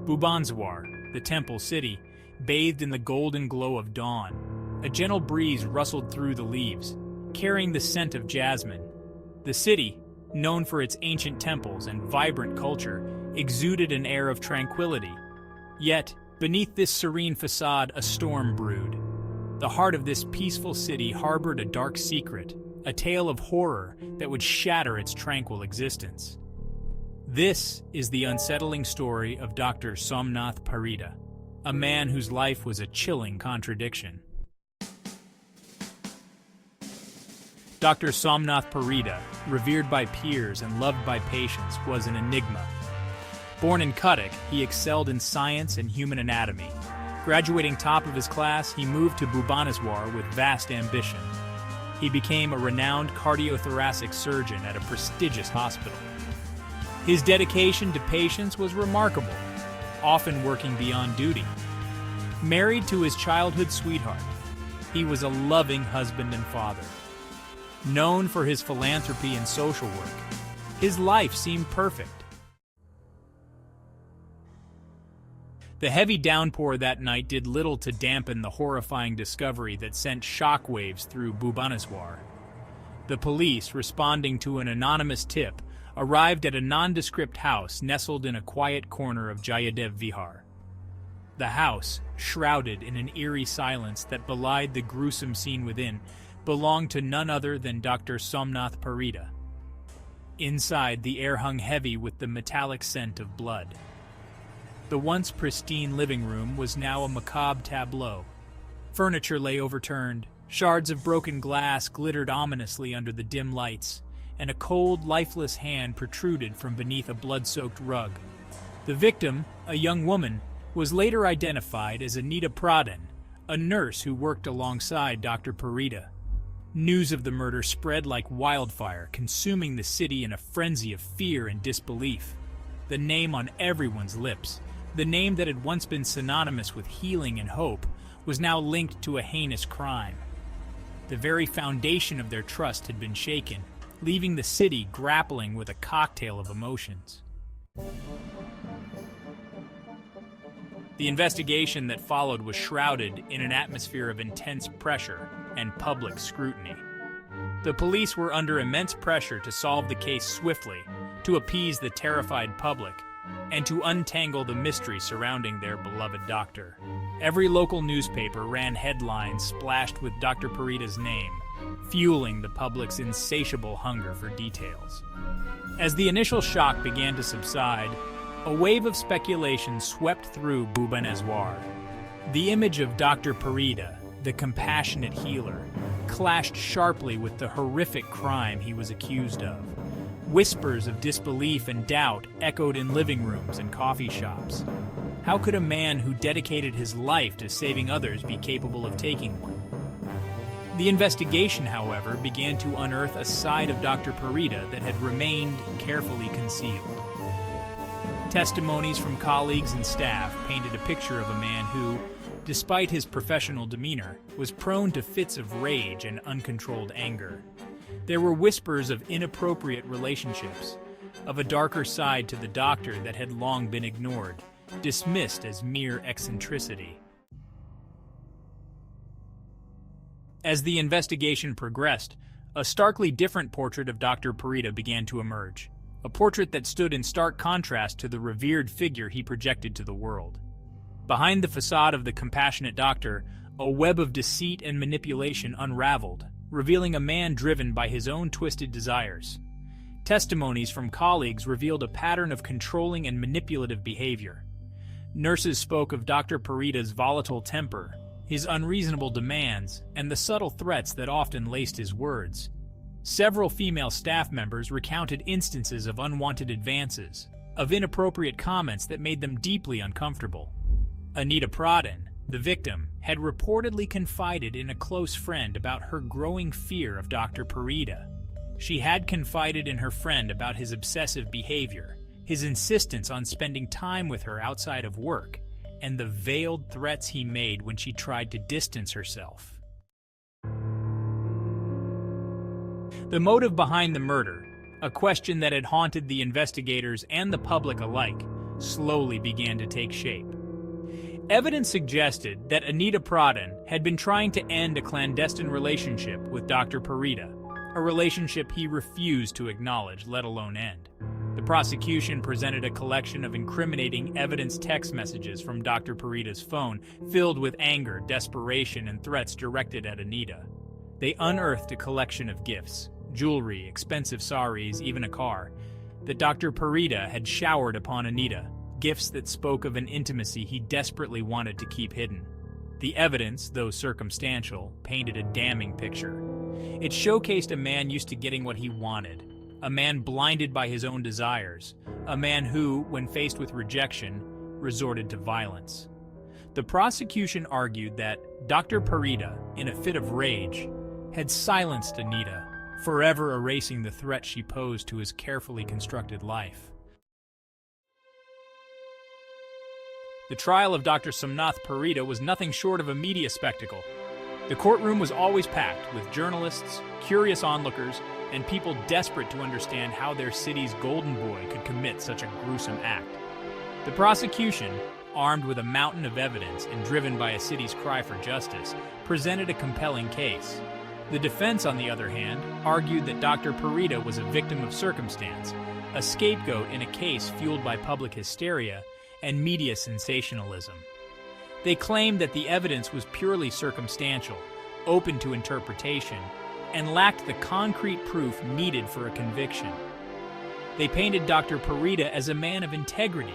Bhubaneswar, the temple city, bathed in the golden glow of dawn. A gentle breeze rustled through the leaves, carrying the scent of jasmine. The city, known for its ancient temples and vibrant culture, exuded an air of tranquility. Yet, beneath this serene facade, a storm brewed. The heart of this peaceful city harbored a dark secret, a tale of horror that would shatter its tranquil existence. This is the unsettling story of Dr. Somnath Parida, a man whose life was a chilling contradiction. Dr. Somnath Parida, revered by peers and loved by patients, was an enigma. Born in Cuttack, he excelled in science and human anatomy. Graduating top of his class, he moved to Bhubaneswar with vast ambition. He became a renowned cardiothoracic surgeon at a prestigious hospital. His dedication to patients was remarkable, often working beyond duty. Married to his childhood sweetheart, he was a loving husband and father. Known for his philanthropy and social work, his life seemed perfect. The heavy downpour that night did little to dampen the horrifying discovery that sent shockwaves through Bhubaneswar. The police, responding to an anonymous tip, arrived at a nondescript house nestled in a quiet corner of Jayadev Vihar. The house, shrouded in an eerie silence that belied the gruesome scene within, belonged to none other than Dr. Somnath Parida. Inside, the air hung heavy with the metallic scent of blood. The once pristine living room was now a macabre tableau. Furniture lay overturned, shards of broken glass glittered ominously under the dim lights, and a cold, lifeless hand protruded from beneath a blood-soaked rug. The victim, a young woman, was later identified as Anita Pradhan, a nurse who worked alongside Dr. Parida. News of the murder spread like wildfire, consuming the city in a frenzy of fear and disbelief. The name on everyone's lips, the name that had once been synonymous with healing and hope, was now linked to a heinous crime. The very foundation of their trust had been shaken, leaving the city grappling with a cocktail of emotions. The investigation that followed was shrouded in an atmosphere of intense pressure and public scrutiny. The police were under immense pressure to solve the case swiftly, to appease the terrified public, and to untangle the mystery surrounding their beloved doctor. Every local newspaper ran headlines splashed with Dr. Parida's name, fueling the public's insatiable hunger for details. As the initial shock began to subside, a wave of speculation swept through Bhubaneswar. The image of Dr. Parida, the compassionate healer, clashed sharply with the horrific crime he was accused of. Whispers of disbelief and doubt echoed in living rooms and coffee shops. How could a man who dedicated his life to saving others be capable of taking one? The investigation, however, began to unearth a side of Dr. Parida that had remained carefully concealed. Testimonies from colleagues and staff painted a picture of a man who, despite his professional demeanor, was prone to fits of rage and uncontrolled anger. There were whispers of inappropriate relationships, of a darker side to the doctor that had long been ignored, dismissed as mere eccentricity. As the investigation progressed, a starkly different portrait of Dr. Parida began to emerge, a portrait that stood in stark contrast to the revered figure he projected to the world. Behind the facade of the compassionate doctor, a web of deceit and manipulation unraveled, revealing a man driven by his own twisted desires. Testimonies from colleagues revealed a pattern of controlling and manipulative behavior. Nurses spoke of Dr. Parida's volatile temper, his unreasonable demands, and the subtle threats that often laced his words. Several female staff members recounted instances of unwanted advances, of inappropriate comments that made them deeply uncomfortable. Anita Pradhan, the victim, had reportedly confided in a close friend about her growing fear of Dr. Parida. She had confided in her friend about his obsessive behavior, his insistence on spending time with her outside of work, and the veiled threats he made when she tried to distance herself. The motive behind the murder, a question that had haunted the investigators and the public alike, slowly began to take shape. Evidence suggested that Anita Pradhan had been trying to end a clandestine relationship with Dr. Parida, a relationship he refused to acknowledge, let alone end. The prosecution presented a collection of incriminating evidence text messages from Dr. Parida's phone, filled with anger, desperation, and threats directed at Anita. They unearthed a collection of gifts, jewelry, expensive saris, even a car, that Dr. Parida had showered upon Anita, gifts that spoke of an intimacy he desperately wanted to keep hidden. The evidence, though circumstantial, painted a damning picture. It showcased a man used to getting what he wanted, a man blinded by his own desires, a man who, when faced with rejection, resorted to violence. The prosecution argued that Dr. Parida, in a fit of rage, had silenced Anita, forever erasing the threat she posed to his carefully constructed life. The trial of Dr. Somnath Parida was nothing short of a media spectacle. The courtroom was always packed with journalists, curious onlookers, and people desperate to understand how their city's golden boy could commit such a gruesome act. The prosecution, armed with a mountain of evidence and driven by a city's cry for justice, presented a compelling case. The defense, on the other hand, argued that Dr. Parida was a victim of circumstance, a scapegoat in a case fueled by public hysteria and media sensationalism. They claimed that the evidence was purely circumstantial, open to interpretation, and lacked the concrete proof needed for a conviction. They painted Dr. Parida as a man of integrity,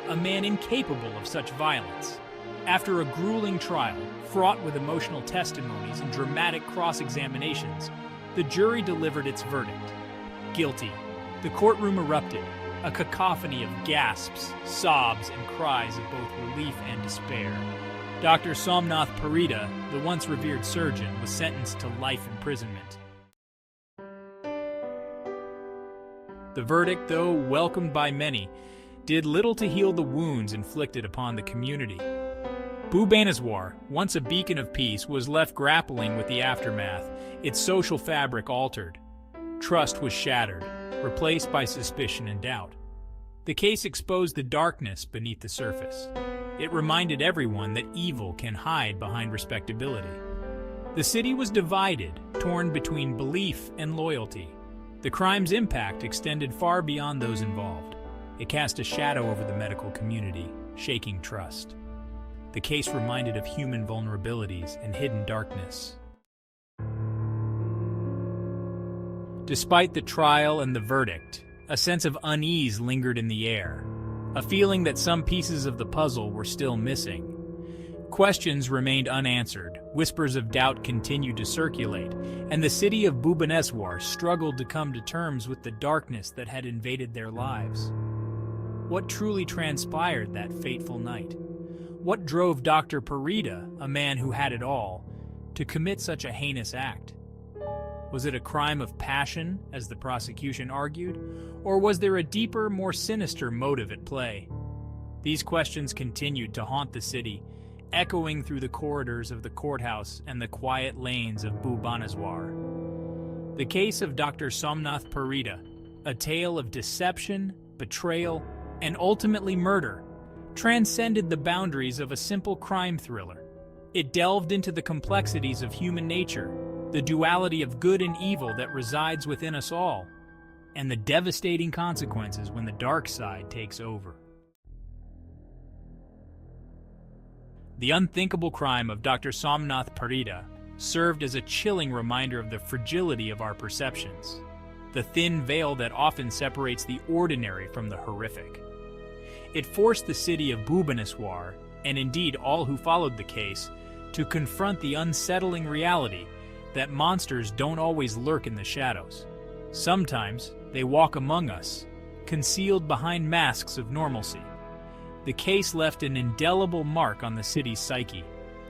a man incapable of such violence. After a grueling trial, fraught with emotional testimonies and dramatic cross-examinations, the jury delivered its verdict. Guilty. The courtroom erupted, a cacophony of gasps, sobs, and cries of both relief and despair. Dr. Somnath Parida, the once revered surgeon, was sentenced to life imprisonment. The verdict, though welcomed by many, did little to heal the wounds inflicted upon the community. Bhubaneswar, once a beacon of peace, was left grappling with the aftermath, its social fabric altered. Trust was shattered, replaced by suspicion and doubt. The case exposed the darkness beneath the surface. It reminded everyone that evil can hide behind respectability. The city was divided, torn between belief and loyalty. The crime's impact extended far beyond those involved. It cast a shadow over the medical community, shaking trust. The case reminded of human vulnerabilities and hidden darkness. Despite the trial and the verdict, a sense of unease lingered in the air, a feeling that some pieces of the puzzle were still missing. Questions remained unanswered, whispers of doubt continued to circulate, and the city of Bhubaneswar struggled to come to terms with the darkness that had invaded their lives. What truly transpired that fateful night? What drove Dr. Parida, a man who had it all, to commit such a heinous act? Was it a crime of passion, as the prosecution argued, or was there a deeper, more sinister motive at play? These questions continued to haunt the city, echoing through the corridors of the courthouse and the quiet lanes of Bhubaneswar. The case of Dr. Somnath Parida, a tale of deception, betrayal, and ultimately murder, transcended the boundaries of a simple crime thriller. It delved into the complexities of human nature, the duality of good and evil that resides within us all, and the devastating consequences when the dark side takes over. The unthinkable crime of Dr. Somnath Parida served as a chilling reminder of the fragility of our perceptions, the thin veil that often separates the ordinary from the horrific. It forced the city of Bhubaneswar, and indeed all who followed the case, to confront the unsettling reality that monsters don't always lurk in the shadows. Sometimes they walk among us, concealed behind masks of normalcy. The case left an indelible mark on the city's psyche,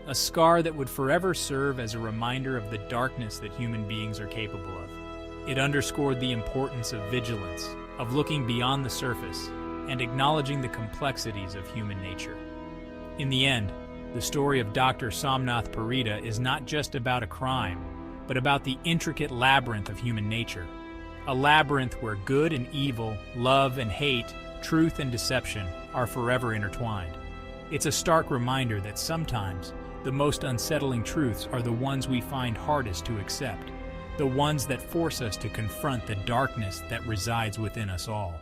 a scar that would forever serve as a reminder of the darkness that human beings are capable of. It underscored the importance of vigilance, of looking beyond the surface, and acknowledging the complexities of human nature. In the end, the story of Dr. Somnath Parida is not just about a crime, but about the intricate labyrinth of human nature. A labyrinth where good and evil, love and hate, truth and deception are forever intertwined. It's a stark reminder that sometimes the most unsettling truths are the ones we find hardest to accept, the ones that force us to confront the darkness that resides within us all.